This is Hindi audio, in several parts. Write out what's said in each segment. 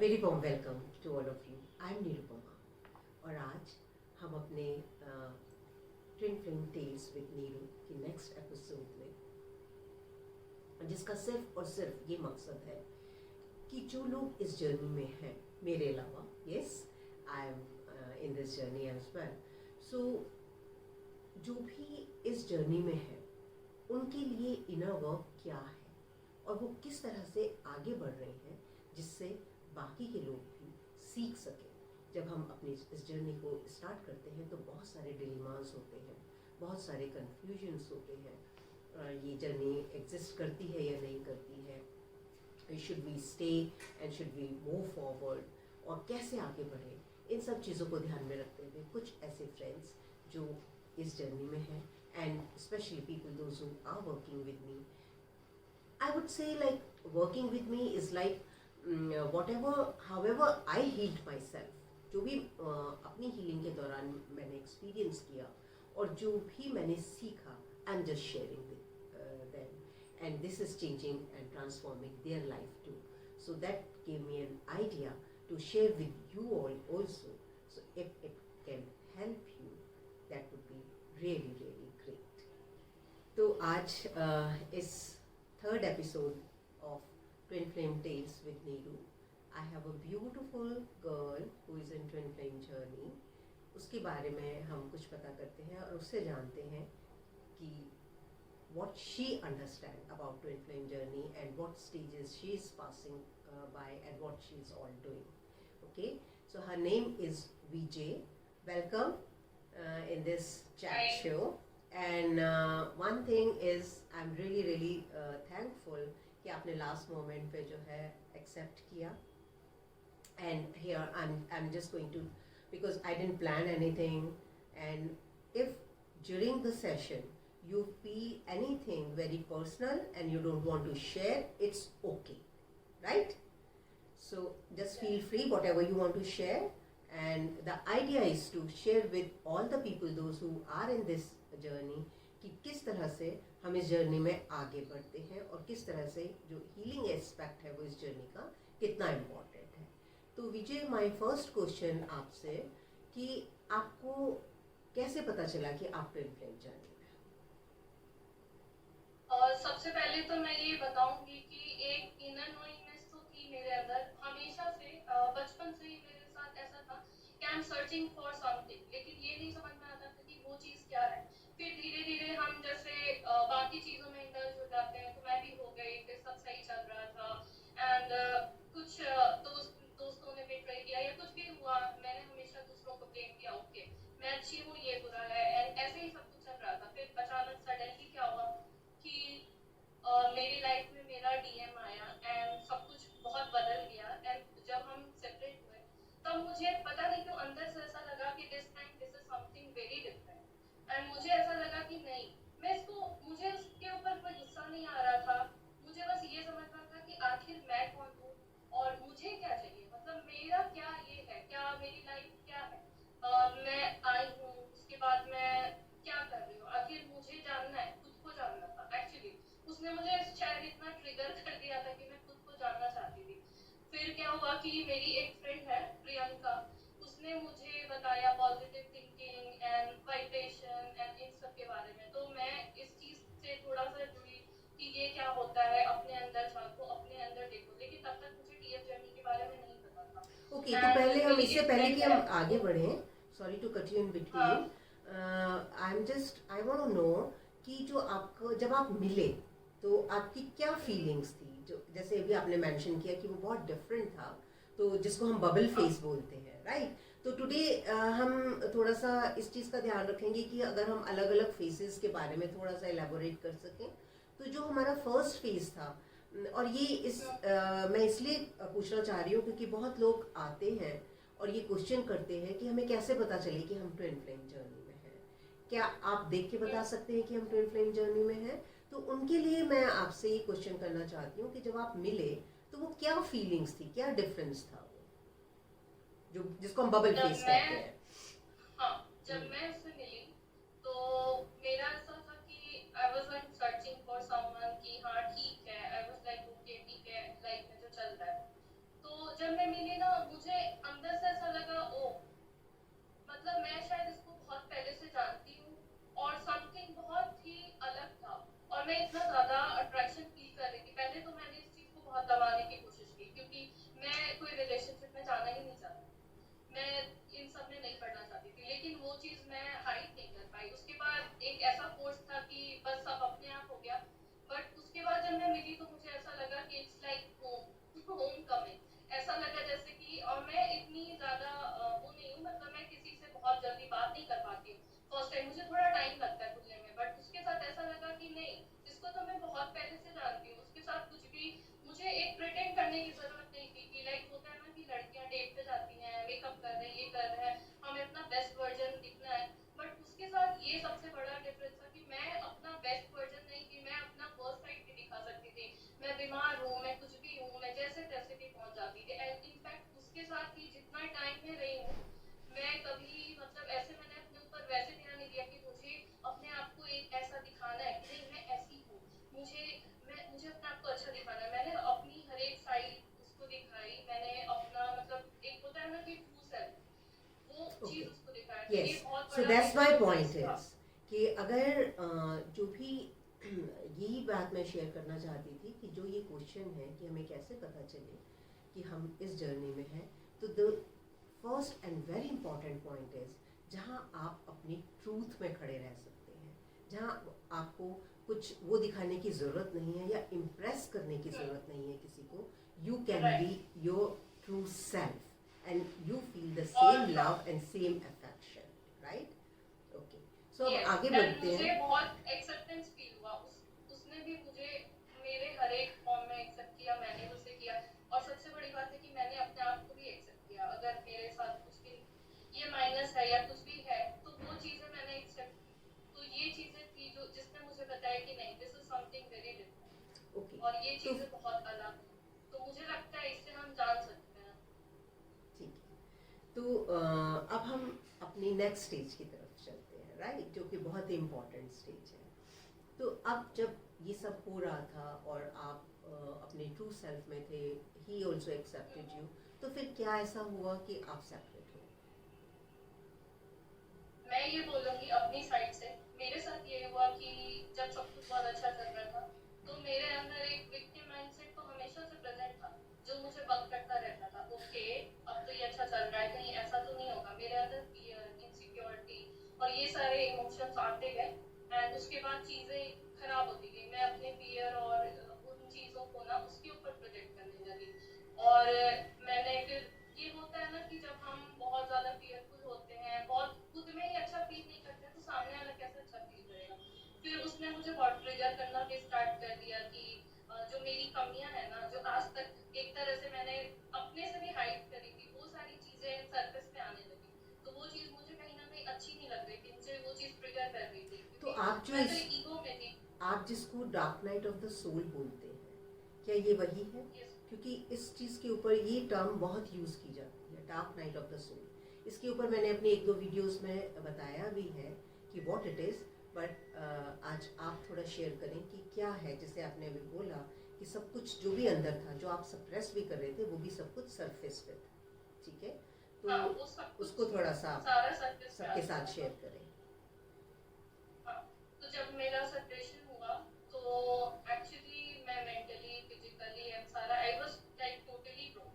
Very warm welcome to all of you. I am Nirupama और आज हम अपने twin flame tales with Neeru के नेक्स्ट एपिसोड में, जिसका सिर्फ और सिर्फ ये मकसद है कि जो लोग इस जर्नी में हैं, मेरे अलावा, yes I am in this journey as well, so जो भी इस जर्नी में है उनके लिए इनर वर्क क्या है और वो किस तरह से आगे बढ़ रहे हैं, जिससे बाकी के लोग भी सीख सकें। जब हम अपनी इस जर्नी को स्टार्ट करते हैं तो बहुत सारे डिलेमास होते हैं, बहुत सारे कन्फ्यूजन्स होते हैं। ये जर्नी एग्जिस्ट करती है या नहीं करती है, should we stay and should we move forward, और कैसे आगे बढ़े, इन सब चीज़ों को ध्यान में रखते हुए कुछ ऐसे फ्रेंड्स जो इस जर्नी में हैं, and specially people those who are working with me, I would say like working with me is like however I healed myself, जो भी अपनी हीलिंग के दौरान मैंने एक्सपीरियंस किया और जो भी मैंने सीखा, I am just sharing with them, and this is changing and transforming their life too, so that give me an idea to share with you all also, so if it can help you that would be really really great. तो आज इस third episode of Twin Flame Tales with Neeru, I have a beautiful girl who is in Twin Flame journey. उसके बारे में हम कुछ पता करते हैं और उससे जानते हैं कि what she understand about Twin Flame journey and what stages she is passing by and what she is all doing. Okay, so her name is Vijay. Welcome in this chat Hi. show. And one thing is I'm really thankful कि आपने last moment पे जो है accept किया, and here I'm just going to, because I didn't plan anything, and if during the session you feel anything very personal and you don't want to share, it's okay, right? So just feel free whatever you want to share, and the idea is to share with all the people, those who are in this journey, कि किस तरह से हम इस जर्नी में आगे बढ़ते हैं और किस तरह से जो हीलिंग एस्पेक्ट है वो इस जर्नी का कितना इम्पोर्टेंट है। तो विजय, माय फर्स्ट क्वेश्चन आपसे कि आपको कैसे पता चला कि आप ट्विन फ्लेम जर्नी में और सबसे पहले तो मैं ये बताऊंगी कि एक इनर नोइंगनेस तो थी मेरे अंदर हमेशा से, बचपन से ही मेरे साथ ऐसा था कि I am searching for something, लेकिन ये नहीं समझ में आता था कि वो चीज़ क्या है। फिर धीरे धीरे हम जैसे बाकी चीज़ों में इंडल्ज हो जाते हैं, तो मैं भी हो गई, फिर सब सही चल रहा था, एंड कुछ दोस्तों ने बेट्रे किया या कुछ भी हुआ, मैंने हमेशा दूसरों को ब्लेम किया, ओके मैं अच्छी हूँ, ये बुरा है, एंड ऐसे ही सब कुछ चल रहा था। फिर अचानक सडनली क्या हुआ कि मेरी लाइफ में मेरा डीएम आया एंड सब कुछ बहुत बदल गया। एंड जब हम सेपरेट हुए तब मुझे पता नहीं क्यों अंदर से ऐसा लगा कि this time this is something very different, and मुझे ऐसा लगा कि नहीं, मैं इसको, मुझे उसके ऊपर कोई गुस्सा नहीं आ रहा था, मुझे बस ये समझना था कि आखिर मैं कौन हूँ और मुझे क्या चाहिए, मतलब मेरा क्या ये है, क्या मेरी लाइफ क्या है, मैं आई हूँ, उसके बाद मैं क्या कर रही हूँ, आखिर मुझे जानना है, खुद को जानना था। एक्चुअली उसने मुझे शायद इतना ट्रिगर कर दिया था कि मैं खुद को जानना चाहती थी। फिर क्या हुआ कि मेरी एक फ्रेंड है प्रियंका, उसने मुझे बताया positive thinking and vibration and in सब के बारे में, तो मैं इस चीज़ से थोड़ा सा जुड़ी कि ये क्या होता है, अपने अंदर झांको, अपने अंदर देखो, लेकिन तब तक मुझे टीएफ जर्नी के बारे में नहीं पता था। ओके, तो पहले हम, इससे पहले कि हम आगे बढ़ें, sorry to cut you in between, I am just, I want to know कि जो आपको, जब आप मिले तो आपकी क्या फीलिंग्स थी, जो जैसे अभी आपने मेंशन किया कि वो बहुत डिफरेंट था, तो जिसको हम बबल फेस बोलते हैं, राइट? तो टुडे हम थोड़ा सा इस चीज़ का ध्यान रखेंगे कि अगर हम अलग अलग फेसेस के बारे में थोड़ा सा एलेबोरेट कर सकें। तो जो हमारा फर्स्ट फेज था, और ये मैं इसलिए पूछना चाह रही हूँ क्योंकि बहुत लोग आते हैं और ये क्वेश्चन करते हैं कि हमें कैसे पता चले कि हम ट्विन फ्लेम जर्नी में हैं। क्या आप देख के बता सकते हैं कि हम ट्विन फ्लेम जर्नी में हैं? तो उनके लिए मैं आपसे ये क्वेश्चन करना चाहती हूँ कि जब आप मिले तो वो क्या फीलिंग्स थी, क्या डिफरेंस था वो, जो जिसको हम बबल फेस कहते हैं? हाँ, जब मैं उससे मिली तो मेरा ऐसा था कि I was like searching for someone कि हाँ ठीक है, आई वाज लाइक ओके ठीक है, लाइफ में जो चल रहा है। तो जब मैं मिली मुझे अंदर से ऐसा लगा, ओ मतलब मैं शायद इसको बहुत पहले से जानती हूँ और समथिंग बहुत ही अलग था, और मैं इतना ज्यादा अट्रैक्शन फील कर रही थी। पहले तो मैंने इस चीज को बहुत दबाने की कोशिश की, क्योंकि मैं कोई रिलेशनशिप में जाना ही नहीं चाहती, मैं इन सब में नहीं पढ़ना चाहती थी, लेकिन वो चीज मैं हाइड नहीं कर पाई। उसके बाद एक ऐसा फोर्स था कि बस सब अपने आप हो गया। बट उसके बाद जब मैं मिली तो मुझे ऐसा लगा कि इट्स लाइक होम कमिंग, ऐसा लगा जैसे कि, और मैं इतनी ज्यादा वो नहीं हूँ, मतलब मैं किसी से बहुत जल्दी बात नहीं कर पाती हूँ। फर्स्ट टाइम मुझे थोड़ा टाइम लगता है खुलने में, बट उसके साथ ऐसा लगा कि नहीं, इसको तो मैं बहुत पहले से जानती हूँ, उसके साथ कुछ भी मुझे एक प्रिटेंड करने की जरूरत नहीं थी कि लाइक होता है ना कि लड़कियां डेट पे जाती हैं, मेकअप कर रहे हैं, ये कर रहे हैं, हमें अपना बेस्ट वर्जन दिखना है। बट उसके साथ ये सबसे बड़ा डिफरेंस था कि मैं अपना बेस्ट वर्जन नहीं थी, मैं अपना फर्स्ट साइड भी दिखा सकती थी। मैं बीमार हूँ, मैं कुछ भी हूँ, मैं जैसे तैसे भी पहुंच जाती थी। एंड इनफैक्ट उसके साथ ही जितना टाइम में रही हूँ, मैं कभी मतलब ऐसे मैंने अपने ऊपर वैसे ध्यान नहीं दिया कि मुझे अपने आप को एक ऐसा दिखाना है कि नहीं मैं ऐसी हूँ, मुझे मुझे अपने आप को अच्छा दिखाना है। मैंने अपनी हर एक साइड उसको दिखाई, मैंने अपना मतलब एक होता है ना कि ट्रू सेल्फ, वो चीज Okay. उसको दिखाया। तो ये Yes. बहुत So बड़ा that's मेरा my डिफरेंस point था। is कि अगर जो भी यही बात मैं शेयर करना चाहती थी कि जो ये क्वेश्चन है कि हमें कैसे पता चले कि हम इस जर्नी में हैं, तो the first and very important point is जहाँ आप अपनी ट्रूथ में खड़े रह सकते हैं, जहाँ आपको कुछ वो दिखाने की ज़रूरत नहीं है या इम्प्रेस करने की ज़रूरत नहीं है किसी को. You can be your true self and you feel the same love and same affection, right? Okay, so अब Yes, आगे and बढ़ते मुझे हैं. बहुत एक्सेप्टेंस फील हुआ, उसने भी मुझे मेरे हर एक फॉर्म में एक्सेप्ट किया, मैंने उसे किया। और सबसे बड़ी बात है कि मैंने अपने आप को भी एक्सेप्ट किया। अगर मेरे साथ कुछ भी ये माइनस है या कुछ भी है, तो वो चीजें मैंने एक्सेप्ट की। तो ये चीजें थी जो जिसने मुझे बताया कि नहीं, this is something very different, okay, और ये तो चीजें बहुत अलग है। तो मुझे लगता है इससे हम जान सकते हैं। ठीक है, तो अब हम अपनी नेक्स्ट स्टेज की तरफ चलते हैं, राइट, जो कि बहुत ही इम्पोर्टेंट स्टेज है. तो अब जब ये सब हो रहा था और आप अपने ट्रू सेल्फ में थे, ही ऑल्सो एक्सेप्टेड यू, तो फिर क्या ऐसा हुआ कि आप सेपरेट हो? मैं ये बोलूंगी अपनी साइड से, मेरे साथ ये हुआ कि जब सब कुछ बहुत अच्छा चल रहा था, तो मेरे अंदर एक विक्टिम माइंडसेट तो हमेशा से प्रेजेंट था, जो मुझे बग करता रहता था। ओके, अब तो ये अच्छा चल रहा है, कहीं ऐसा तो नहीं होगा। मेरे अंदर फियर, इनसिक्योरिटी और ये सारे इमोशंस आते गए, एंड उसके बाद चीजें खराब होती गई। मैं अपने फियर और उन चीजों को ना उसके ऊपर प्रोजेक्ट करने लगी। और मैंने फिर, ये होता है ना कि जब हम बहुत ज्यादा फियरफुल होते हैं, बहुत खुद में ही अच्छा फील नहीं करते हैं, तो सामने वाला कैसे अच्छा फील करेगा। फिर उसने मुझे बहुत ट्रिगर करना भी स्टार्ट कर दिया कि जो मेरी कमियां है ना, जो आज तक एक तरह से मैंने अपने से भी हाइड करी थी, वो सारी चीजें सरफेस पे आने लगी। तो वो चीज मुझे कहीं ना कहीं अच्छी नहीं लग रही थी, मुझे वो चीज ट्रिगर कर रही थी, तो क्योंकि आप जो मैं तो इस एक ईगो में थी। आप जिसको dark night of the soul बोलते हैं, क्या ये वही है? Yes. क्योंकि इस चीज़ के ऊपर ये टर्म बहुत यूज़ की जाती है, dark night of the soul. इसके ऊपर मैंने अपने एक दो वीडियोस में बताया भी है कि व्हाट इट इज़, बट आज आप थोड़ा शेयर करें कि क्या है, जैसे आपने अभी बोला कि सब कुछ जो भी अंदर था, जो आप सप्रेस भी कर रहे थे, वो भी सब कुछ सरफेस पे था. ठीक है, तो हाँ, वो सब कुछ उसको थोड़ा सा आप सारा सरफेस पे आ सबके चुका साथ था। शेयर करें. हाँ, तो जब मेरा सेपरेशन हुआ, तो एक्चुअली मैं मेंटली, फिजिकली एंड सारा I was like totally broke,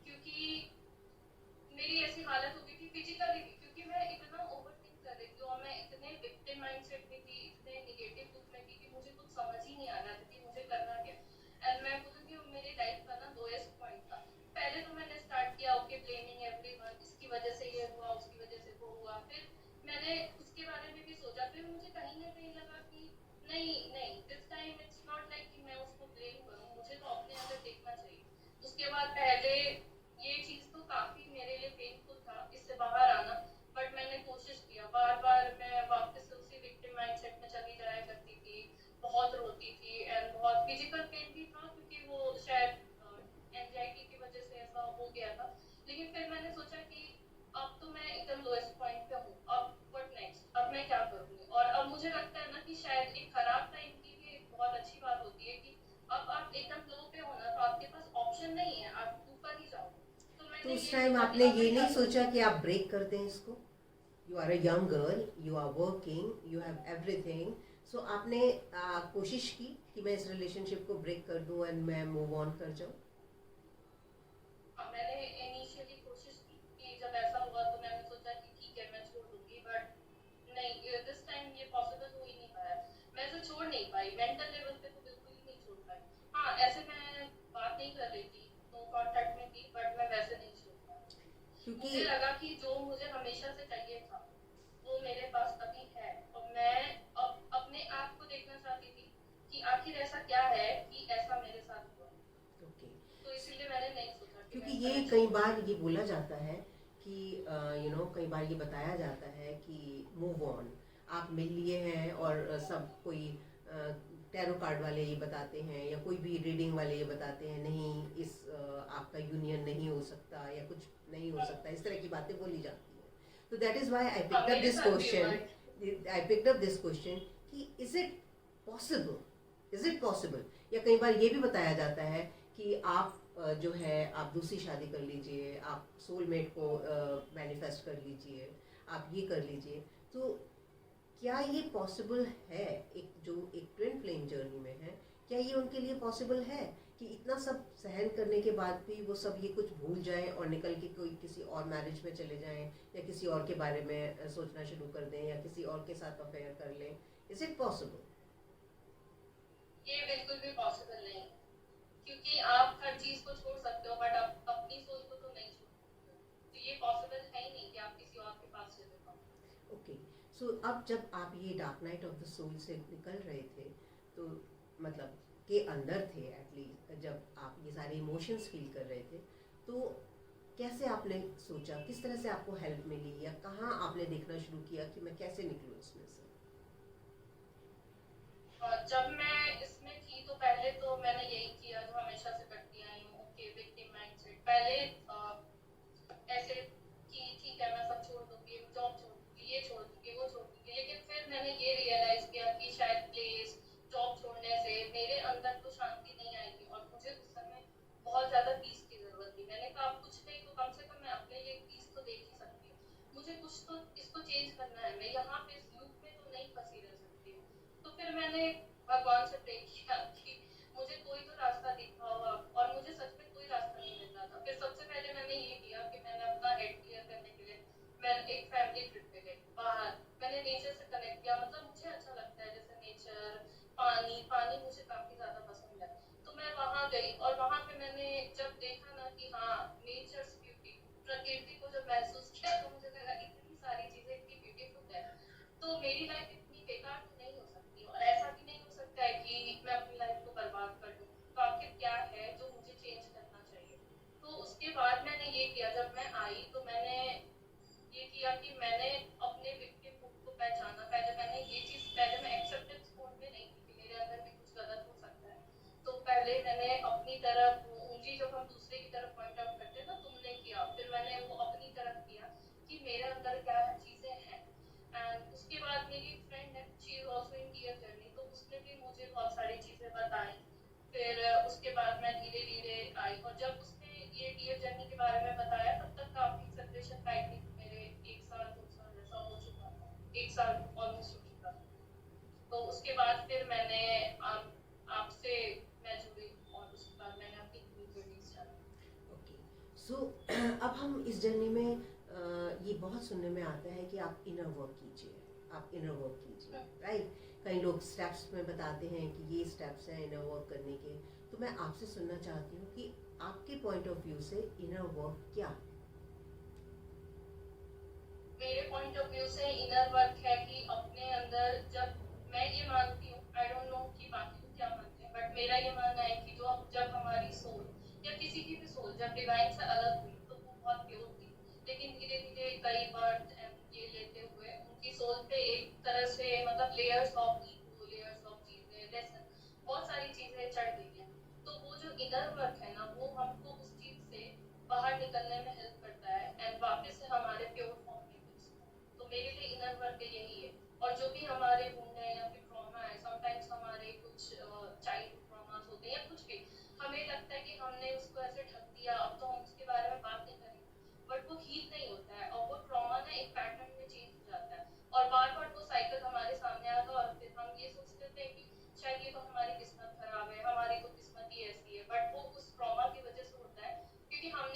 क्योंकि मेरी ऐसी हालत हो गई थी फिजिकली भी, क्योंकि मैं इतना ओवरथिंक कर रही थी और मैं इतने विक्टिम माइंडसेट में थी, इतने नेगेटिव लूप में थी कि मुझे कुछ समझ ही नहीं आ रहा था कि मुझे करना क्या। एंड मैं बोलूँगी मेरी लाइफ का ना लोएस्ट पॉइंट था। पहले तो मैंने स्टार्ट किया ओके ब्लेमिंग एवरीवन, इसकी वजह से ये हुआ, उसकी वजह से वो हुआ। फिर मैंने उसके बारे में भी सोचा, फिर मुझे कहीं ना कहीं लगा कि नहीं नहीं, this time it's not like कि मैं उसको ब्लेम करूँ, मुझे तो अपने अंदर देखना चाहिए। उसके बाद पहले ये चीज तो काफी मेरे लिए पेनफुल था, इससे बाहर आना। बट मैंने कोशिश किया, बार बार मैं वापस से उसी विक्टिम माइंडसेट में चली जाया करती थी, बहुत रोती थी एंड बहुत फिजिकल पेन भी था, क्योंकि वो शायद एंजाइटी की वजह से ऐसा हो गया था। लेकिन फिर मैंने सोचा कि अब तो मैं एकदम लोएस्ट पॉइंट पे हूँ, अब व्हाट नेक्स्ट, अब मैं क्या करूँगी। और अब मुझे लगता है ना कि शायद एक खराब टाइम की भी एक बहुत अच्छी बात होती है कि अब आप एकदम लो पे हो ना, तो आपके पास ऑप्शन नहीं है, आप ऊपर ही जाओ। तो मैंने तो मैंने उस ये टाइम सोचा आपने कि ये अब नहीं मैं सोचा कि आप ब्रेक कर दें इसको? You are a young girl, you are working, you have everything, so आपने कोशिश की कि मैं इस रिलेशनशिप को ब्रेक कर दूं एंड मैं मूव ऑन कर जाऊं? मैंने इनिशियली कोशिश की कि जब ऐसा हुआ तो मैंने सोचा कि ठीक है मैं छोड़ दूंगी, बट नहीं, दिस टाइम ये पॉसिबल हो ही नहीं पाया। मैं तो छोड़ नहीं पाई, मेंटल लेवल पे तो बिल्कुल ही नहीं छोड़ पाई। हाँ, ऐसे मैं बात नहीं कर रही थी, नो कांटेक्ट में थी, बट मैं वैसे नहीं छोड़ पाई। क्योंकि मुझे लगा कि जो मुझे हमेशा से चाहिए था वो मेरे पास अभी है, और मैं अब अपने आप को देखना चाहती थी कि आखिर ऐसा क्या है कि ऐसा मेरे साथ हुआ। ओके, तो इसीलिए मैंने नहीं सोचा कि मैं क्योंकि इस ये कनेक्शन कई को बार छोड़ ये दूँ। बोला जाता है कि कई बार ये बताया जाता है कि मूव ऑन, आप मिल लिए हैं और सब कोई टैरो कार्ड वाले ये बताते हैं या कोई भी रीडिंग वाले ये बताते हैं नहीं इस आपका यूनियन नहीं हो सकता या कुछ नहीं हो हाँ, सकता, इस तरह की बातें बोली जाती हैं। तो दैट इज व्हाई आई हाँ, पिक्ड अप मेरे दिस साथ भी हुआ क्वेश्चन, है। कि is it possible, is it possible, या कई बार ये भी बताया जाता है कि आप जो है आप दूसरी शादी कर लीजिए, आप सोलमेट को मैनिफेस्ट कर लीजिए, आप ये कर लीजिए। तो क्या ये पॉसिबल है, एक जो एक ट्विन फ्लेम जर्नी में है, क्या ये उनके लिए पॉसिबल है कि इतना सब सहन करने के बाद भी वो सब ये कुछ भूल जाएं और निकल के कोई किसी और मैरिज में चले जाएं या किसी और के बारे में सोचना शुरू कर दें या किसी और के साथ अफेयर कर लें? Is it possible? ये बिल्कुल भी पॉसिबल नहीं है, क्योंकि आप हर चीज को छोड़ सकते हो, बट आप अपनी सोच को तो नहीं छोड़ सकते हो। तो ये पॉसिबल है ही नहीं कि आप किसी और के पास चले जाओ। ओके, सो अब जब आप ये dark night of the soul से निकल रहे थे, तो मतलब के अंदर थे एटलीस्ट, जब आप ये सारे इमोशंस फील कर रहे थे, तो कैसे आपने सोचा, किस तरह से आपको हेल्प मिली या कहाँ आपने देखना शुरू किया कि मैं कैसे निकलूँ इसमें से? जब मैं इसमें थी तो पहले तो मैंने यही किया जो हमेशा से करती आई हूँ, ओके विक्टिम माइंडसेट। पहले ऐसे कि ठीक है मैं सब छोड़ दूंगी, जॉब छोड़ दूंगी, ये छोड़ दूंगी, वो छोड़ दूंगी, लेकिन फिर मैंने ये रियलाइज किया कि शायद प्लेस जॉब छोड़ने से मेरे अंदर तो शांति नहीं आएगी, और मुझे उस समय बहुत ज्यादा पीस की जरूरत थी। मैंने कहा अब कुछ नहीं तो कम से कम मैं अपने लिए पीस तो देख ही सकती हूँ, मुझे कुछ तो इसको चेंज करना है, मैं यहाँ पे इस लूप में तो नहीं फंसी रह सकती हूँ। तो फिर मैंने भगवान से प्रे किया कि मुझे कोई तो रास्ता दिखा होगा, और मुझे सच में कोई रास्ता नहीं मिल रहा था। फिर सबसे पहले मैंने ये किया कि मैंने अपना हेड क्लियर करने के लिए मैं एक फैमिली ट्रिप पे गई बाहर। मैंने नेचर से कनेक्ट किया, मतलब मुझे अच्छा लगता है जैसे नेचर, पानी पानी मुझे काफी ज्यादा पसंद है। तो मैं वहां गई, और वहां पे मैंने जब देखा ना कि हाँ नेचर्स ब्यूटी, प्रकृति को जब महसूस किया, तो मुझे लगा इतनी सारी चीजें इतनी ब्यूटीफुल है, तो मेरी लाइफ इतनी बेकार तो नहीं हो सकती, और ऐसा भी नहीं हो सकता है कि मैं अपनी लाइफ को बर्बाद कर दूं। तो आखिर क्या है जो मुझे चेंज करना चाहिए? तो उसके बाद मैंने ये किया, जब मैं आई तो मैंने ये किया कि मैंने अपने विक्टिम खुद को पहचाना। पहले मैंने ये चीज, पहले मैं एक्सेप्टेंस मोड में नहीं थी कि मेरे अंदर भी कुछ गलत हो सकता है। तो पहले मैंने अपनी तरफ उंगली, जब हम दूसरे की तरफ पॉइंट आउट करते हैं ना, तुमने किया, फिर मैंने वो अपनी तरफ किया कि मेरे अंदर क्या चीजें हैं। एंड उसके बाद मेरी एक फ्रेंड है, she is also in dear journey, तो उसने भी मुझे बहुत सारी चीजें बताई। फिर उसके बाद मैं धीरे धीरे आई, और जब उसने ये डियर जर्नी के बारे में बताया, तब तक काफी सेपरेशन आई थिंक मेरे 1 साल 2 साल ऐसा हो चुका था, 1 साल ऑलमोस्ट हो चुका था। तो उसके बाद फिर मैंने आपसे मैं जुड़ी, और उसके बाद मैंने अपनी new journey start. Okay, so अब हम इस जर्नी में ये बहुत सुनने में आता है कि आप इनर वर्क कीजिए, आप इनर वर्क कीजिए, राइट? कई लोग स्टेप्स में बताते हैं कि ये स्टेप्स हैं इनर वर्क करने के। तो मैं आपसे सुनना चाहती हूँ कि आपके पॉइंट ऑफ व्यू से इनर वर्क क्या है? मेरे पॉइंट ऑफ व्यू से इनर वर्क है कि अपने अंदर, जब मैं ये मानती हूँ, आई डोंट नो कि बाकी लोग क्या मानते हैं, बट मेरा ये मानना है कि जो जब हमारी सोल या किसी की भी सोल जब डिवाइन से अलग हुई तो वो बहुत प्योर थी, लेकिन धीरे धीरे कई बर्थ ये लेते हुए उनकी सोल पे एक तरह से मतलब layers of ego, layers of चीजें, लेसन, बहुत सारी चीजें चढ़ गई हैं। तो वो जो इनर वर्क है ना, वो हमको उस चीज से बाहर निकलने में हेल्प करता है, एंड वापस से हमारे प्योर फॉर्म में घुसना। तो मेरे लिए इनर वर्क यही है। और जो भी हमारे वुंड है या फिर ट्रॉमा है, समटाइम्स हमारे कुछ चाइल्ड ट्रॉमास होते हैं या कुछ भी, हमें लगता है कि हमने उसको ऐसे ढक दिया, अब तो हम उसके बारे में बात नहीं करेंगे,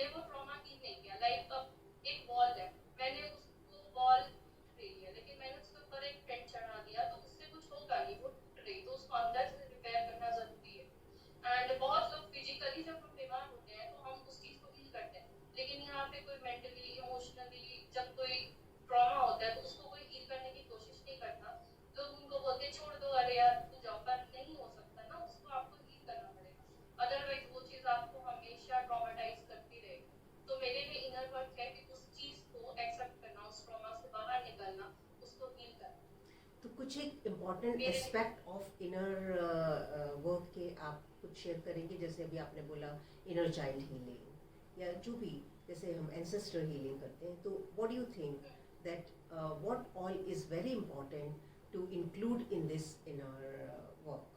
हमने वो ट्रॉमा हील नहीं किया। लाइक अब एक वॉल है, मैंने उसको वॉल ले लिया, लेकिन मैंने उसके ऊपर एक टेंट चढ़ा दिया तो उससे कुछ होगा नहीं, वो टूट रही, तो उसको अंदर से रिपेयर करना जरूरी है। एंड बहुत लोग फिजिकली जब हम बीमार होते हैं तो हम उस चीज को हील करते हैं, लेकिन यहाँ पे कोई मेंटली इमोशनली जब कोई ट्रॉमा होता है तो उसको कोई हील करने की कोशिश नहीं करता। लोग उनको बोलते हैं छोड़ दो, अरे यार तू जाओ, पर नहीं हो सकता ना, उसको आपको हील करना पड़ेगा, अदरवाइज वो चीज आपको हमेशा ट्रॉमेटाइज करती रहेगी। तो मेरे लिए इनर वर्क है कि उस चीज को एक्सेप्ट करना, उस ट्रॉमा से बाहर निकलना, उसको हील करना। तो कुछ एक इम्पॉर्टेंट मेरे एस्पेक्ट ऑफ इनर वर्क के आप कुछ शेयर करेंगे, जैसे अभी आपने बोला इनर चाइल्ड हीलिंग या जो भी, जैसे हम एंसेस्टर हीलिंग करते हैं, तो what do you think that what all is very important to include in this inner work?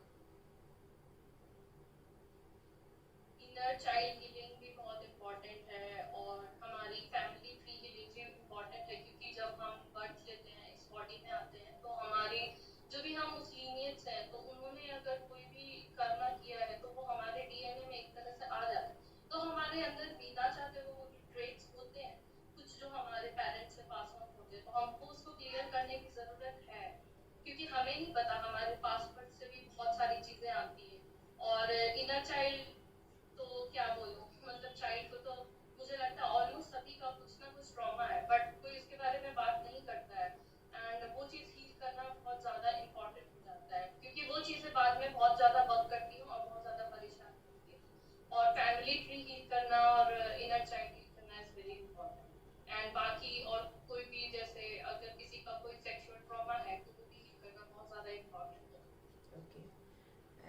Inner child healing भी बहुत इम्पोर्टेंट है, और हमारी फैमिली ट्री हीलिंग भी इम्पोर्टेंट है, क्योंकि जब हम बर्थ लेते हैं, इस बॉडी में आते हैं, तो हमारी जो भी हम उस लीनियज हैं, तो उन्होंने अगर कोई भी कर्मा किया है तो वो हमारे डीएनए में एक तरह से आ जाता है। तो हमारे अंदर बिना चाहते हुए वो ट्रेट्स होते हैं कुछ जो हमारे पेरेंट्स से पास ऑन होते हैं, तो हमको उसको क्लियर करने की जरूरत है, क्योंकि हमें नहीं पता, हमारे पासवर्ड से भी बहुत सारी चीजें आती हैं। और इनर चाइल्ड तो क्या बोलूं, मतलब चाइल्ड को तो मुझे लगता है ऑलमोस्ट सभी का कुछ ना कुछ ट्रॉमा है, बट कोई इसके बारे में बात नहीं करता है। एंड वो चीज हील करना बहुत ज्यादा इम्पोर्टेंट हो जाता है, क्योंकि वो चीजें बाद में बहुत ज्यादा वर्क करती हूँ और बहुत ज्यादा परेशान करती है। और फैमिली ट्री हील करना और इनर चाइल्ड हील करना इज वेरी इम्पोर्टेंट। एंड बाकी और कोई भी, जैसे अगर किसी का कोई सेक्सुअल ट्रॉमा है तो वो भी हील करना बहुत ज्यादा इम्पोर्टेंट है। ओके।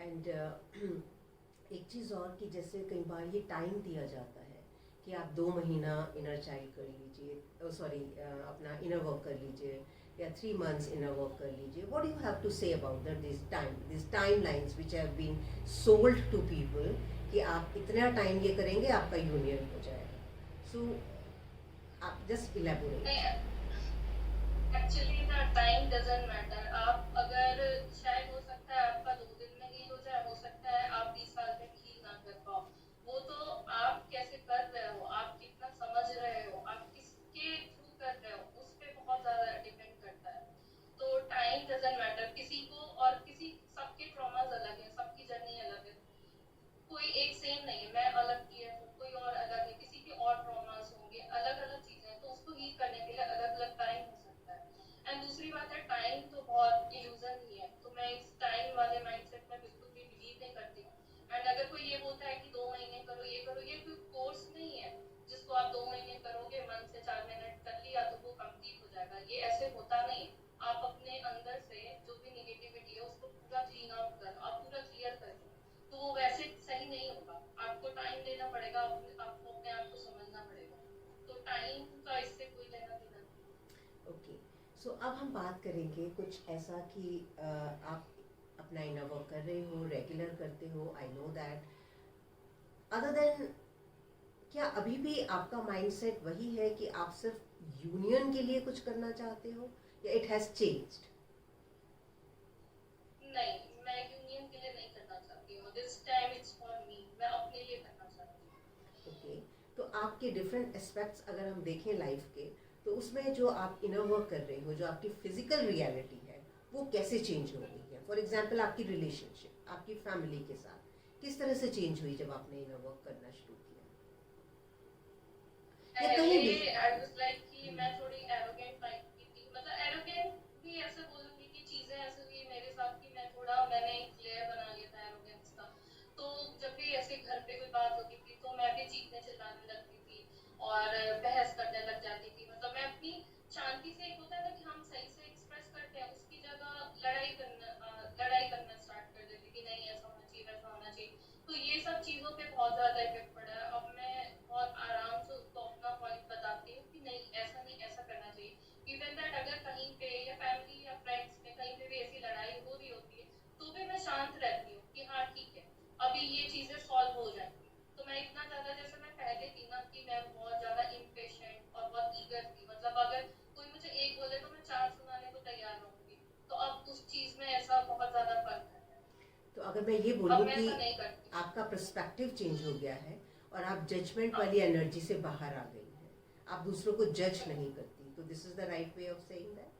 एंड एक चीज़ और कि जैसे कई बार ये टाइम दिया जाता है कि आप 2 महीना इनर चाइल्ड कर लीजिए, सॉरी अपना इनर वर्क कर लीजिए, या 3 months इनर वर्क कर लीजिए. What do you have to say about that, these timelines which have been sold to people कि आप इतना टाइम ये करेंगे आपका यूनियन हो जाएगा? So आप just elaborate. एक्चुअली ना टाइम डजंट मैटर। आप अगर, शायद हो सकता है आपका 2 दिन में हील हो जाए, हो सकता है आप 20 साल में हील ना कर पाओ। वो तो आप कैसे कर रहे हो, आप कितना समझ रहे हो, आप किसके थ्रू कर रहे हो, उस पर बहुत ज्यादा डिपेंड करता है। तो टाइम डजंट मैटर किसी को, और किसी सबके ट्रॉमास अलग है, सबकी जर्नी अलग है, कोई एक सेम नहीं है। मैं अलग की है, कोई और अलग है, किसी के और ट्रॉमास होंगे, अलग अलग चीजें हैं, तो उसको हील करने के लिए अलग अलग टाइम हो सकता है। एंड दूसरी बात है, टाइम तो बहुत इल्यूजन ही है, तो मैं इस टाइम वाले माइंडसेट में बिल्कुल भी बिलीव नहीं करती हूँ। एंड अगर कोई ये बोलता है कि 2 महीने करो, ये करो, ये कोई कोर्स नहीं है जिसको आप 2 महीने करोगे, मन से 4 मिनट कर लिया तो वो कंप्लीट हो जाएगा, ये ऐसे होता नहीं। आप अपने अंदर से जो भी निगेटिविटी है उसको पूरा क्लीन आउट करो, आप पूरा क्लियर करो, तो वो वैसे सही नहीं होगा। आपको टाइम देना पड़ेगा, आपको अपने आप को समझना पड़ेगा, तो टाइम का इससे कोई लेना देना नहीं। ओके, सो अब हम बात करेंगे कुछ ऐसा कि आप अपना इनर वर्क कर रहे हो, रेगुलर करते हो, I know that, other than क्या अभी भी आपका माइंडसेट वही है कि आप सिर्फ यूनियन के लिए कुछ करना चाहते हो, या इट हैज चेंज्ड? नहीं, मैं यूनियन के लिए नहीं करना चाहती हूँ, this time it's for me, मैं अपने लिए करना चाहती हूँ। ओके, तो आपके डिफरेंट एस्पेक्ट्स अगर हम देखें लाइफ के, तो उसमें जो आप इनर वर्क कर रहे हो, जो आपकी फिजिकल रियलिटी है, वो कैसे चेंज हो गई है? फॉर एग्जांपल आपकी रिलेशनशिप आपकी फैमिली के साथ किस तरह से चेंज हुई जब आपने इनर वर्क करना शुरू किया? या कहीं भी आई वाज लाइक कि मैं थोड़ी एरोगेंट टाइप की थी, मतलब एरोगेंट भी ऐसे बोलूंगी कि चीजें ऐसे हुई मेरे साथ कि मैंने एक लेयर बना लिया था एरोगेंस का। तो जब भी ऐसे घर पे कोई बात होती थी तो मैं भी चीखने चिल्लाने लगती थी और बहस करने लग जाती थी। मतलब मैं अपनी शांति से, एक होता है ना कि हम सही से एक्सप्रेस करते हैं, उसकी जगह लड़ाई करना स्टार्ट कर देती थी, नहीं ऐसा होना चाहिए, वैसा होना चाहिए। तो ये सब चीजों पे बहुत ज्यादा इफेक्ट पड़ा है। अब मैं बहुत आराम से उसको अपना पॉइंट बताती हूँ कि नहीं ऐसा नहीं, ऐसा करना चाहिए। इवन दैट अगर कहीं पे या फैमिली या फ्रेंड्स में कहीं पे भी ऐसी लड़ाई हो रही होती है तो भी मैं शांत रहती हूँ कि हाँ ठीक है, अभी ये चीजें सॉल्व हो जाएंगी। तो मैं इतना ज्यादा, जैसे मैं पहले थी ना कि मैं बहुत ज्यादा इम्पेशेंट और बहुत ईगर थी, मतलब अगर कोई मुझे एक बोले तो मैं 4 सुनाने को तैयार रहूंगी। तो अब उस चीज में ऐसा बहुत ज्यादा फर्क है। तो अगर मैं ये अब बोलूँ मैं कि ऐसा नहीं करती। आपका पर्सपेक्टिव चेंज हो गया है और आप जजमेंट वाली एनर्जी से बाहर आ गई हैं, आप दूसरों को जज नहीं करती, तो this is the right way of saying that.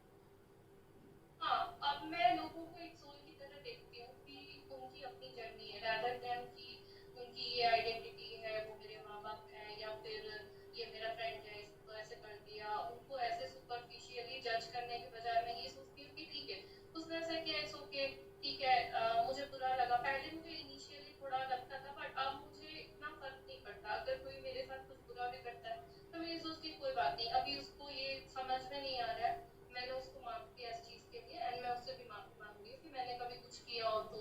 हाँ, अब मैं लोगों को एक सोल की तरह देखती हूँ कि उनकी अपनी जर्नी है, रादर देन कि उनकी ये आइडेंटिटी है, वो मेरे माँ बाप हैं, या फिर ये मेरा फ्रेंड है, इसको ऐसे कर दिया। उनको ऐसे सुपरफिशियली जज करने के बजाय मैं ये सोचती हूँ कि ठीक है, उसने ऐसा किया, इट्स ओके, ठीक है। मुझे बुरा लगा, पहले मुझे इनिशियली थोड़ा लगता था, बट अब मुझे इतना फर्क नहीं पड़ता। अगर कोई मेरे साथ कुछ बुरा भी करता है तो मैं ये सोचती हूँ कोई बात नहीं, अभी उसको ये समझ में नहीं आ रहा है, मैंने उसको माफ किया इस चीज के लिए, एंड मैं उससे भी माफी मांगूंगी कि मैंने कभी कुछ किया हो तो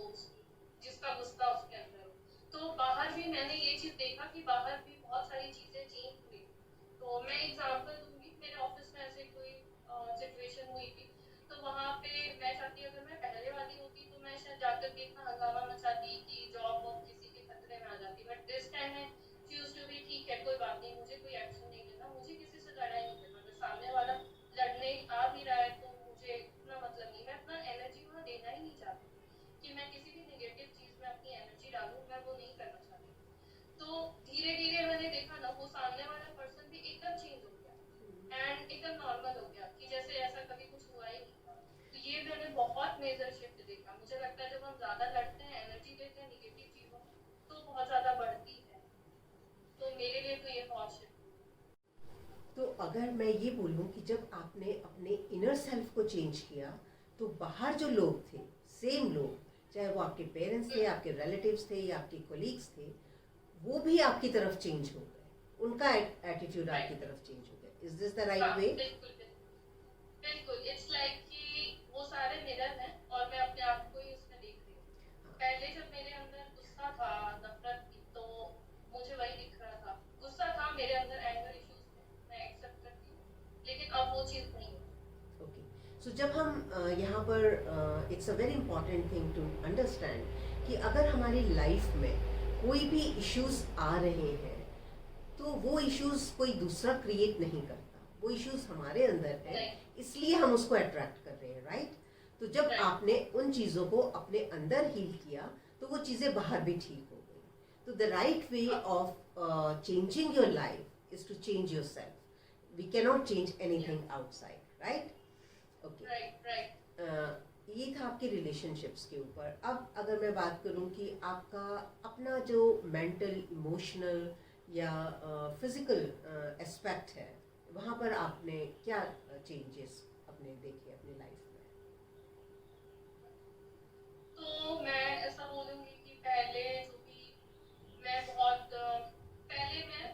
जिसका गुस्सा उसके अंदर हो। तो बाहर भी मैंने ये चीज देखा कि बाहर भी बहुत सारी चीजें चेंज हुई। तो मैं एग्जांपल दूंगी, मेरे ऑफिस में ऐसे कोई सिचुएशन हुई थी, तो वहां पे मैं चाहती अगर मैं पहले वाली होती तो मैं शायद जाकर के इतना हंगामा मचाती कि जॉब वॉब किसी के खतरे में आ जाती, बट दिस टाइम मैं चूज टू बी ठीक है, कोई बात नहीं, मुझे कोई एक्शन नहीं लेना, मुझे किसी से लड़ाई नहीं करना, अगर सामने वाला लड़ने आ भी रहा है तो मुझे इतना मतलब नहीं, मैं अपना एनर्जी वहाँ देना ही नहीं चाहती कि मैं किसी भी नेगेटिव चीज में अपनी एनर्जी डालूं, मैं वो नहीं करना चाहती। तो धीरे धीरे मैंने देखा ना, वो सामने वाला पर्सन भी एकदम चेंज हो गया एंड एकदम नॉर्मल हो गया कि जैसे ऐसा कभी कुछ हुआ ही नहीं था। तो ये मैंने बहुत मेजर शिफ्ट देखा। मुझे लगता है जब हम ज्यादा लड़ते हैं, एनर्जी देते हैं निगेटिव चीजों में, तो बहुत ज्यादा बढ़ती है। तो मेरे लिए तो ये बहुत शिफ्ट। तो अगर मैं ये बोलूं कि जब आपने अपने इनर सेल्फ को चेंज किया, तो बाहर जो लोग थे, सेम लोग, चाहे वो आपके पेरेंट्स थे, आपके रिलेटिव्स थे या आपके कोलीग्स थे, वो भी आपकी तरफ चेंज हो गए, उनका एटीट्यूड आपकी तरफ चेंज हो गया। इज दिस द राइट वे? बिल्कुल बिल्कुल, इट्स लाइक कि वो सारे मिरर हैं और मैं अपने आप को ही उसमें देख रही हूँ। पहले जब मेरे अंदर गुस्सा था, नफरत थी, तो मुझे वही दिख रहा था। गुस्सा था, मेरे अंदर एंगर इश्यूज थे, मैं एक्सेप्ट करती हूँ, लेकिन अब वो चीज नहीं है। ओके, सो जब हम यहाँ पर it's a very important thing to understand कि अगर हमारी लाइफ में कोई भी इश्यूज आ रहे हैं, तो वो इश्यूज कोई दूसरा क्रिएट नहीं करता, वो इश्यूज हमारे अंदर है, इसलिए हम उसको अट्रैक्ट कर रहे हैं, राइट? तो जब आपने उन चीज़ों को अपने अंदर हील किया, तो वो चीज़ें बाहर भी ठीक हो गई। तो the right way of changing your life is to change yourself. We cannot change anything outside, right? Okay, ये था आपके रिलेशनशिप्स के ऊपर। अब अगर मैं बात करूं कि आपका अपना जो मेंटल, इमोशनल या फिजिकल एस्पेक्ट है, वहाँ पर आपने क्या चेंजेस अपने देखे अपनी लाइफ में? तो मैं ऐसा बोलूंगी कि पहले जो भी मैं बहुत पहले मैं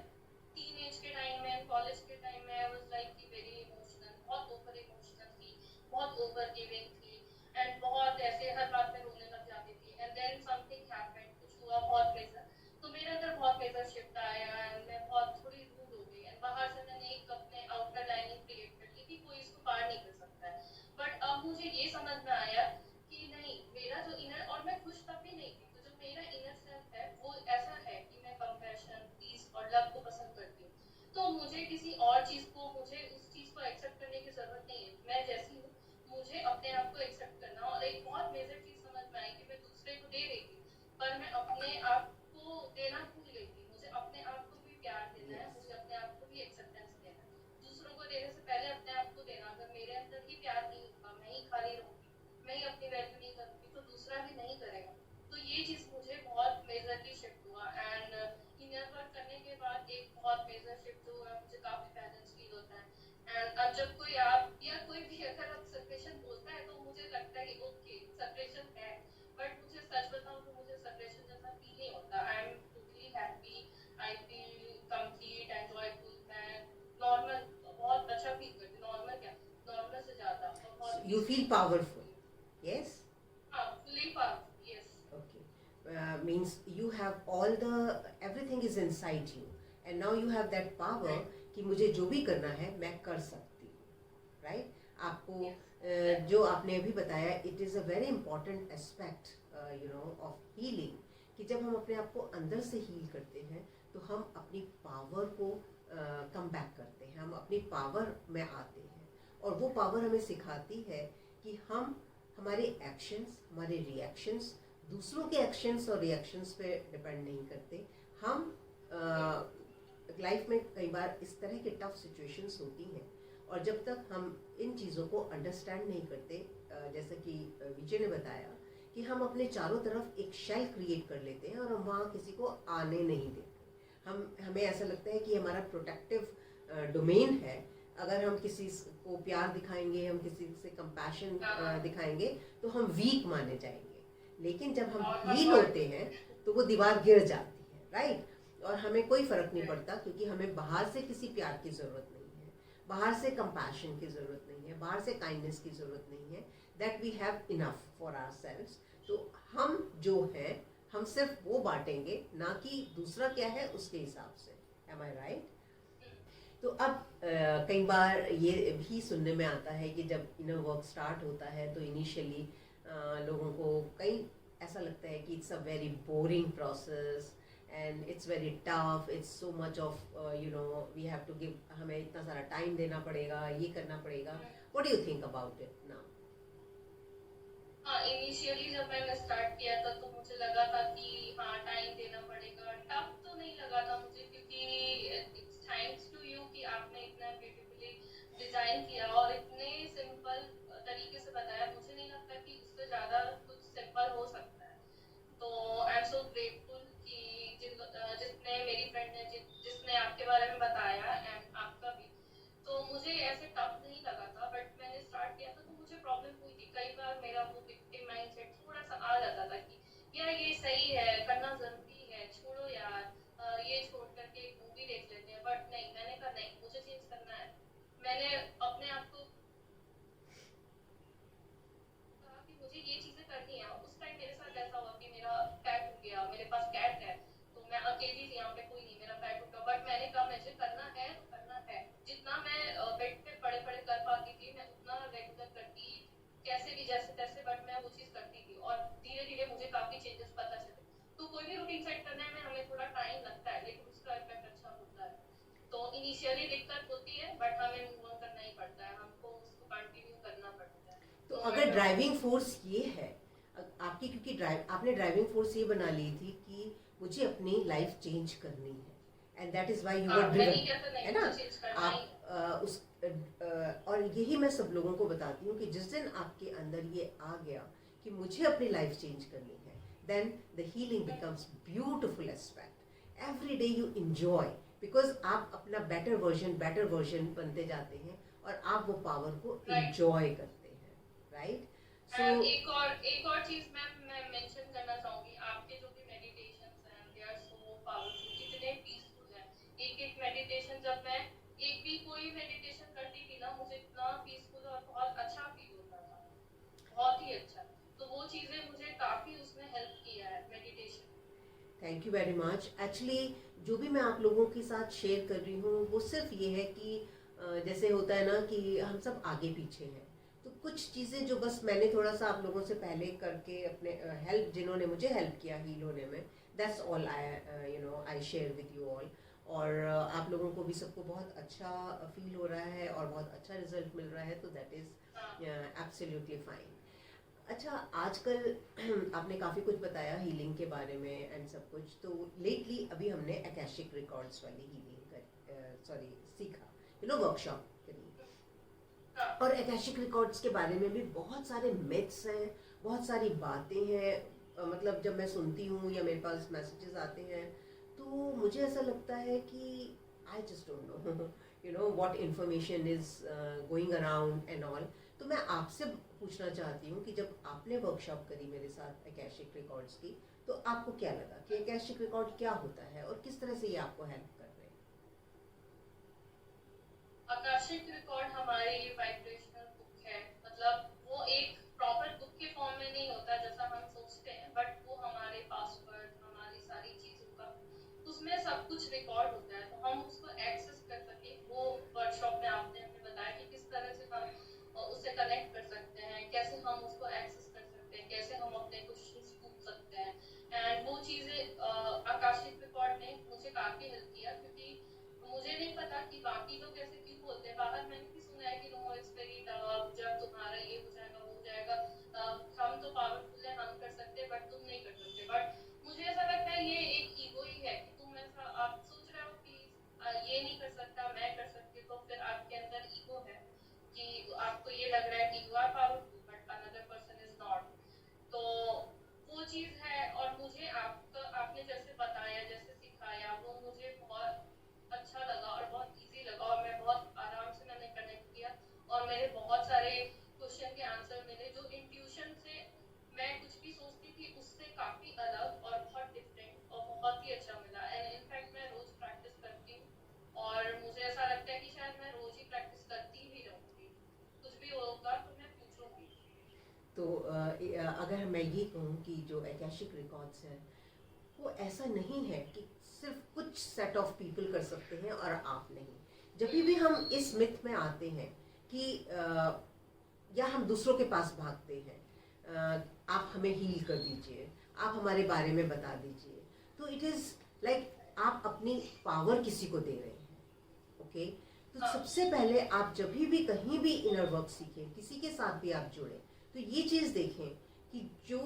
टीन एज के टाइम में, कॉलेज के टाइम में, I was like very emotional, बहुत ओवर इमोशनल थी, बहुत ओवर गिविंग थी, एंड बहुत ऐसे हर बात में रोने लग जाती थी। एंड देन समथिंग हैपेंड, कुछ हुआ बहुत मेजर, तो मेरे अंदर बहुत मेजर शिफ्ट आया एंड मैं बहुत थोड़ी रूड हो गई, एंड बाहर से मैंने एक अपने आउटर लाइनिंग क्रिएट कर ली कि कोई इसको पार नहीं कर सकता है। बट अब मुझे ये समझ में आया कि नहीं, मेरा जो इनर, और मैं खुश तब भी नहीं थी, तो जो मेरा इनर सेल्फ है वो ऐसा है कि मैं कंपैशन, पीस और लव को पसंद करती हूँ। तो मुझे किसी और चीज को, मुझे उस चीज को एक्सेप्ट करने की जरूरत नहीं है। मैं जैसी हूँ, मुझे अपने आप को एक्सेप्ट करना। और एक बहुत मेजर चीज समझ में आई कि मैं दूसरे को दे रही थी, पर मैं अपने आप को देना भूल गई थी। मुझे अपने आप को भी प्यार देना है, मुझे अपने आप को भी एक्सेप्टेंस देना है। दूसरों को देने से पहले अपने आप को देना। अगर मेरे अंदर ही प्यार नहीं होगा, मैं ही खाली रहूंगी, मैं ही अपनी वैल्यू नहीं करूंगी, तो दूसरा भी नहीं करेगा। तो ये चीज मुझे बहुत मेजरली शिफ्ट हुआ, एंड इनर वर्क करने के बाद एक बहुत मेजर शिफ्ट हुआ, मुझे काफी बैलेंस फील होता है। एंड अब जब कोई आप या कोई भी अगर आप सेपरेशन बोलता है, तो मुझे लगता है कि ओके सेपरेशन है, बट मुझे सच बताऊं तो मुझे सेपरेशन जैसा फील नहीं होता। I am totally happy, I feel complete and joyful. मैं नॉर्मल बहुत अच्छा फील करती हूँ, नॉर्मल क्या, नॉर्मल से ज्यादा, और बहुत You feel powerful, yes? हाँ, fully powerful, yes. Okay. Means you have all the, everything is inside you, and now you have that power कि मुझे जो भी करना है मैं कर सकती हूँ, right? आपको जो आपने अभी बताया, it is a very important aspect, you know, of healing, कि जब हम अपने आप को अंदर से हील करते हैं, तो हम अपनी पावर को कम बैक करते हैं, हम अपनी पावर में आते हैं, और वो पावर हमें सिखाती है कि हम हमारे एक्शंस, हमारे रिएक्शंस दूसरों के एक्शंस और रिएक्शंस पे डिपेंड नहीं करते, हम लाइफ में कई बार इस तरह के टफ सिचुएशंस होती हैं, और जब तक हम इन चीज़ों को अंडरस्टैंड नहीं करते, जैसा कि विजय ने बताया कि हम अपने चारों तरफ एक शेल क्रिएट कर लेते हैं और हम वहाँ किसी को आने नहीं देते। हमें ऐसा लगता है कि हमारा प्रोटेक्टिव डोमेन है। अगर हम किसी को प्यार दिखाएंगे, हम किसी से कंपैशन दिखाएंगे, तो हम वीक माने जाएंगे। लेकिन जब हम हील होते हैं तो वो दीवार गिर जाती है, राइट? और हमें कोई फर्क नहीं पड़ता, क्योंकि हमें बाहर से किसी प्यार की जरूरत नहीं है, बाहर से कंपैशन की जरूरत नहीं है, बाहर से काइंडनेस की जरूरत नहीं है। That we have enough for ourselves. तो हम जो हैं, हम सिर्फ वो बांटेंगे, ना कि दूसरा क्या है उसके हिसाब से। एम आई राइट? तो अब कई बार ये भी सुनने में आता है कि जब इनर वर्क स्टार्ट होता है तो इनिशियली लोगों को कई ऐसा लगता है कि it's a very boring process and it's very tough, it's so much of we have to give, हमें इतना सारा टाइम देना पड़ेगा, ये करना पड़ेगा। What do you think about it now? हाँ, इनिशियली जब मैंने स्टार्ट किया था तो मुझे लगा था कि हाँ टाइम देना पड़ेगा। टफ तो नहीं लगा था मुझे, क्योंकि इट्स थैंक्स टू यू कि आपने इतना ब्यूटीफुली डिजाइन किया और इतने सिंपल तरीके से बताया। मुझे नहीं लगता कि उससे ज़्यादा कुछ सिंपल हो सकता है। तो आई एम सो ग्रेटफुल कि जिसने मेरी फ्रेंड ने जिसने आपके बारे में बताया एंड आपका भी, तो मुझे ऐसे टफ नहीं लगा था। बट मैंने स्टार्ट किया था तो मुझे प्रॉब्लम हुई थी। कई बार मेरा वो विक्टिम माइंडसेट थोड़ा सा आ जाता था कि यार ये सही है, करना जरूरी है, छोड़ो यार, ये छोड़ करके एक मूवी देख लेते हैं। बट नहीं, मैंने कहा नहीं, मुझे चेंज करना है। मैंने अपने आप को कहा कि मुझे ये चीजें करनी है। उस टाइम मेरे साथ ऐसा हुआ कि मेरा पैट हो गया, मेरे पास कैट है, तो मैं अकेली थी यहाँ पे, कोई नहीं, मेरा पैट उठा। बट मैंने कहा मुझे करना है तो करना है। जितना मैं बेड पे पड़े पड़े कर पाती थी, मैं उतना रेगुलर करती, कैसे भी जैसे तैसे, बट मैं वो चीज करती थी। और धीरे धीरे मुझे काफी चेंजेस पता चले। तो कोई भी रूटीन सेट करने में हमें थोड़ा टाइम लगता है, लेकिन उसका इफेक्ट अच्छा होता है। तो इनिशियली दिक्कत होती है, बट हमें मूव ऑन करना ही पड़ता है, हमको उसको कंटिन्यू करना पड़ता है। तो अगर ड्राइविंग फोर्स ये है आपकी, क्योंकि आपने ड्राइविंग फोर्स ये बना ली थी कि मुझे अपनी लाइफ चेंज करनी है, and that is why you were driven, है ना? आप उस और यही मैं सब लोगों को बताती हूँ कि जिस दिन आपके अंदर ये आ गया कि मुझे अपनी लाइफ चेंज करनी है, then the healing becomes beautiful aspect. Every day you enjoy, because आप अपना बेटर वर्जन बनते जाते हैं और आप वो पावर को एंजॉय करते हैं, राइट? सो एक और चीज मैं मेंशन करना चाहूंगी। आपके जो भी मेडिटेशंस हैं, दे आर सो पावरफुल, कितने पीसफुल हैं। एक एक मेडिटेशन, जब मैं एक भी कोई मेडिटेशन करती थी ना, मुझे इतना पीसफुल और बहुत अच्छा फील होता था, बहुत ही अच्छा। तो वो चीजें मुझे काफी उसमें हेल्प किया है, meditation. Thank you very much. Actually जो भी मैं आप लोगों के साथ शेयर कर रही हूँ वो सिर्फ ये है कि जैसे होता है ना कि हम सब आगे पीछे हैं, तो कुछ चीज़ें जो बस मैंने थोड़ा सा आप लोगों से पहले करके अपने हेल्प, जिन्होंने मुझे हेल्प किया हील होने में, that's all I share with you all. और आप लोगों को भी सबको बहुत अच्छा फील हो रहा है और बहुत अच्छा रिजल्ट मिल रहा है, तो दैट इज़ एब्सोल्युटली फाइन। अच्छा, आजकल आपने काफ़ी कुछ बताया हीलिंग के बारे में एंड सब कुछ, तो लेटली अभी हमने अकैशिक रिकॉर्ड्स वाली हीलिंग सीखा, वर्कशॉप करी। और अकैशिक रिकॉर्ड्स के बारे में भी बहुत सारे मिथ्स हैं, बहुत सारी बातें हैं। मतलब जब मैं सुनती हूँ या मेरे पास मैसेजेस आते हैं तो मुझे ऐसा लगता है कि I just don't know what information is going around and all. तो मैं आपसे पूछना चाहती हूँ कि जब आपने वर्कशॉप करी मेरे साथ अकैशिक रिकॉर्ड्स की, तो आपको क्या लगा कि अकैशिक रिकॉर्ड क्या होता है और किस तरह से ये आपको हेल्प कर रहे हैं? आकाशिक रिकॉर्ड हमारी वाइब्रेशनल बुक है। मतलब वो एक प्रॉपर बुक के फॉर्म में नहीं होता जैसा हम सोचते हैं, बट वो हमारे पासवर्ड, हमारी सारी चीजों का उसमें सब कुछ रिकॉर्ड होता है। तो हम उसको एक्सेस कर सके, वो वर्कशॉप में आपने हमें बताया कि किस तरह से हम उससे कनेक्ट कर सकते हैं, कैसे हम उसको एक्सेस कर सकते हैं, कैसे हम अपने क्वेश्चंस पूछ सकते हैं। एंड वो चीजें आकाशिक रिकॉर्ड ने मुझे काफी हेल्प किया, क्योंकि मुझे नहीं पता कि बाकी लोग ऐसे क्यों बोलते हैं। बाहर मैंने भी सुना है कि नो इट्स वेरी टफ, जब तुम्हारा ये हो जाएगा वो हो जाएगा, हम तो पावरफुल है, हम कर सकते हैं, बट तुम नहीं कर सकते। बट मुझे ऐसा लगता है ये एक ईगो ही है कि तुम ऐसा आप सोच रहे हो कि ये नहीं कर सकता, मैं कर सकती, तो फिर आपके अंदर ईगो है कि आपको ये लग रहा है कि you are powerful but another person is not. तो वो चीज है। और मुझे आपका आपने जैसे बताया, जैसे सिखाया, वो मुझे बहुत अच्छा लगा और बहुत इजी लगा, और मैं बहुत आराम से मैंने कनेक्ट किया, और मेरे बहुत सारे क्वेश्चन के आंसर मिले जो इंट्यूशन से मैं कुछ भी सोचती थी उससे काफी अलग और बहुत डिफरेंट और बहुत ही अच्छा मिला। एंड इनफैक्ट मैं रोज प्रैक्टिस करती हूँ, और मुझे ऐसा लगता है कि शायद मैं रोज ही प्रैक्टिस करती ही रहूंगी। कुछ भी होगा तो मैं पूछूंगी। तो अगर मैं ये कहूँ कि जो एकैशिक रिकॉर्ड्स हैं वो ऐसा नहीं है कि सिर्फ कुछ सेट ऑफ पीपल कर सकते हैं और आप नहीं। जब भी हम इस मिथ में आते हैं कि या हम दूसरों के पास भागते हैं, आप हमें हील कर दीजिए, आप हमारे बारे में बता दीजिए, तो इट इज़ लाइक आप अपनी पावर किसी को दे रहे हैं। ओके, तो सबसे पहले आप जब भी कहीं भी इनर वर्क सीखें, किसी के साथ भी आप जुड़े, तो ये चीज़ देखें कि जो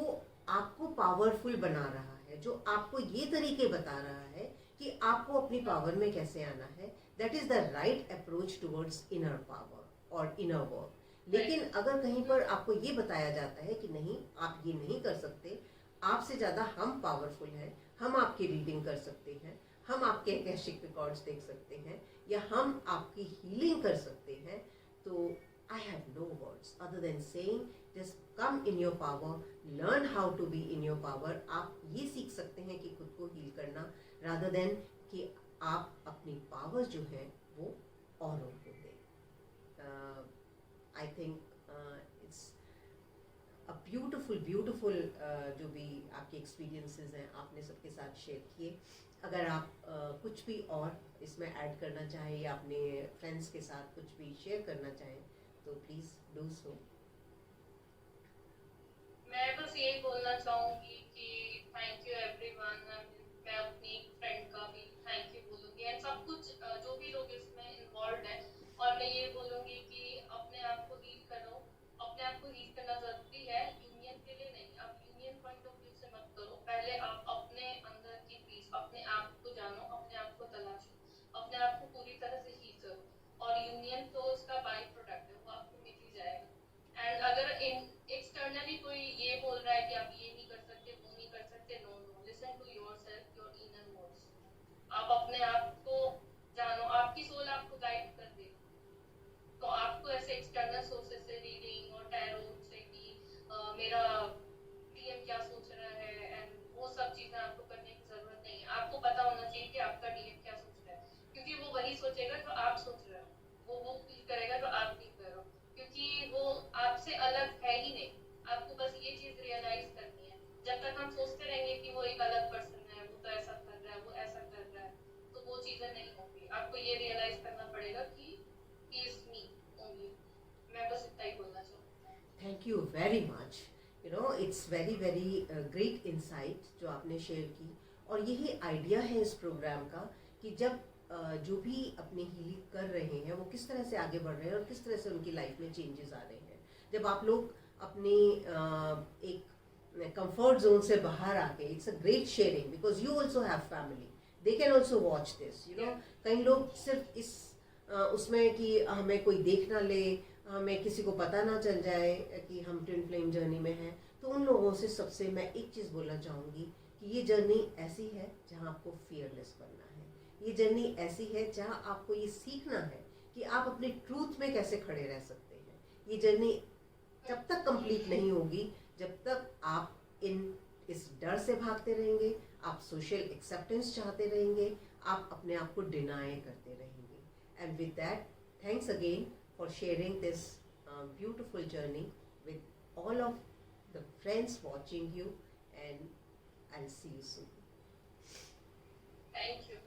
आपको पावरफुल बना रहा है, जो आपको ये तरीके बता रहा है कि आपको अपनी पावर में कैसे आना है, that is the right approach towards inner power और इनर वर्क। लेकिन अगर कहीं पर आपको ये बताया जाता है कि नहीं, आप ये नहीं कर सकते, आपसे ज़्यादा हम पावरफुल हैं, हम आपकी रीडिंग कर सकते हैं, हम आपके एकैशिक रिकॉर्ड्स देख सकते हैं, या हम आपकी हीलिंग कर सकते हैं, तो I have no words other than saying just come in your power, learn how to be in your power. आप ये सीख सकते हैं कि खुद को हील करना, रादर देन कि आप अपनी पावर जो है वो औरों को दें। I think it's a beautiful जो भी आपके एक्सपीरियंसेस हैं आपने सबके साथ शेयर किए। अगर आप कुछ भी और इसमें ऐड करना चाहें या अपने फ्रेंड्स के साथ कुछ भी शेयर करना चाहें तो प्लीज़ डू सो। मैं बस यही बोलना चाहूंगी कि थैंक यू एवरीवन। मैं अपनी फ्रेंड का भी थैंक यू बोलूंगी, एंड सब कुछ जो भी लोग इसमें इन्वॉल्व है। और मैं ये बोलूंगी कि अपने आप को हील करो। अपने आप को हील करना जरूरी है, यूनियन के लिए नहीं। आप यूनियन पॉइंट ऑफ व्यू से मत करो, पहले आप अपने अंदर की पीस, अपने आप को जानो, अपने आप को तलाशो, अपने आप को पूरी तरह से हील करो। और यूनियन तो उसका बाई प्रोडक्ट है, वो आपको मिल ही जाएगा। एंड अगर एक्सटर्नली कोई ये बोल रहा है कि आप ये नहीं कर सकते, वो नहीं कर सकते, no no, listen to yourself, your inner voice. आप अपने आप को जानो, आपकी सोल आपको गाइड कर दे। तो आपको ऐसे एक्सटर्नल सोर्सेस से, रीडिंग और टैरो से कि मेरा डीएम क्या सोच रहा है, एंड वो सब चीजें आपको करने की जरूरत नहीं है। आपको पता होना चाहिए कि आपका डीएम क्या सोच रहा है, क्योंकि वो वही सोचेगा जो आप सोच रहे हो, वो फील करेगा जो आप फील कर रहे हो, क्योंकि वो आपसे अलग है ही नहीं। आपको बस ये चीज रियलाइज करनी है। जब तक हम सोचते रहेंगे कि वो एक अलग पर्सन है, वो तो ऐसा कर रहा है, वो ऐसा कर रहा है, तो वो चीजें नहीं होंगी। आपको ये रियलाइज करना पड़ेगा कि ही इज मी ओनली। मैं बस इतना ही बोलना चाहूँगी। Thank you very much. You know it's very great insight जो आपने शेयर की, और यही आइडिया है इस प्रोग्राम का कि जब जो भी अपनी हीलिंग कर रहे हैं वो किस तरह से आगे बढ़ रहे हैं और किस तरह से उनकी लाइफ में चेंजेस आ रहे हैं। जब आप लोग अपनी एक कंफर्ट जोन से बाहर आके, it's a great sharing because you also have family, they can also watch this. You know कई लोग सिर्फ इस उसमें कि हमें कोई देख ना ले, हमें किसी को पता ना चल जाए कि हम ट्विन फ्लेम जर्नी में हैं, तो उन लोगों से सबसे मैं एक चीज़ बोलना चाहूँगी कि ये जर्नी ऐसी है जहाँ आपको फियरलेस बनना है। ये जर्नी ऐसी है जहाँ आपको ये सीखना है कि आप अपने ट्रूथ में कैसे खड़े रह सकते हैं। ये जर्नी जब तक कंप्लीट नहीं होगी जब तक आप इस डर से भागते रहेंगे, आप सोशल एक्सेप्टेंस चाहते रहेंगे, आप अपने आप को डिनाई करते रहेंगे। And with that, thanks again for sharing this beautiful journey with all of the friends watching you, and I'll see you soon. Thank you.